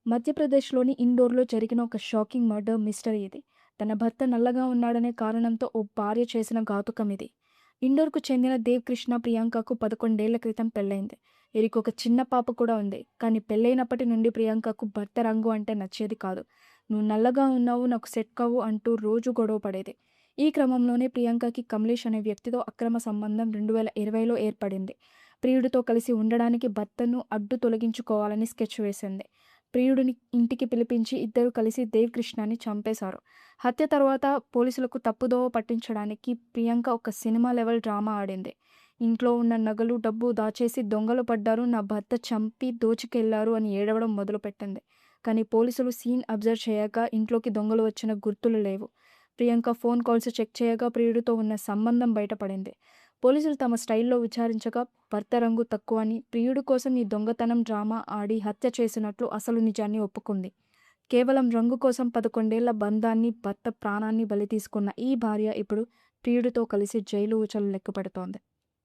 మధ్యప్రదేశ్‌లోని ఇండోర్‌లో జరిగిన ఒక షాకింగ్ మర్డర్ మిస్టరీ ఇది. తన భర్త నల్లగా ఉన్నాడనే కారణంతో ఓ భార్య చేసిన ఘాతుకం ఇది. ఇండోర్‌కు చెందిన దేవ్ కృష్ణ ప్రియాంకకు 11 ఏళ్ల క్రితం పెళ్లైంది. వీరికొక చిన్న పాప కూడా ఉంది. కానీ పెళ్లైనప్పటి నుండి ప్రియాంకకు భర్త రంగు అంటే నచ్చేది కాదు. "నువ్వు నల్లగా ఉన్నావు, నాకు సెట్ కావు" అంటూ రోజూ గొడవ పడేది. ఈ క్రమంలోనే ప్రియాంకకి కమలేష్ అనే వ్యక్తితో అక్రమ సంబంధం 2020లో ఏర్పడింది. ప్రియుడితో కలిసి ఉండడానికి భర్తను అడ్డు తొలగించుకోవాలని స్కెచ్ వేసింది. ప్రియుడిని ఇంటికి పిలిపించి ఇద్దరూ కలిసి దేవ్ కృష్ణని చంపేశారు. హత్య తర్వాత పోలీసులకు తప్పుదోవ పట్టించడానికి ప్రియాంక ఒక సినిమా లెవెల్ డ్రామా ఆడింది. ఇంట్లో ఉన్న నగలు, డబ్బు దాచేసి దొంగలు పడ్డారు, నా భర్త చంపి దోచుకెళ్లారు అని ఏడవడం మొదలుపెట్టింది. కానీ పోలీసులు సీన్ అబ్జర్వ్ చేయగా ఇంట్లోకి దొంగలు వచ్చిన గుర్తులు లేవు. ప్రియాంక ఫోన్ కాల్స్ చెక్ చేయగా ప్రియుడితో ఉన్న సంబంధం బయటపడింది. పోలీసులు తమ స్టైల్లో విచారించగా భర్త రంగు తక్కువని, ప్రియుడి కోసం ఈ దొంగతనం డ్రామా ఆడి హత్య చేసినట్లు అసలు నిజాన్ని ఒప్పుకుంది. కేవలం రంగు కోసం 11 ఏళ్ల బంధాన్ని, భర్త ప్రాణాన్ని బలి తీసుకున్న ఈ భార్య ఇప్పుడు ప్రియుడితో కలిసి జైలు ఊచలు లెక్కపెడుతోంది.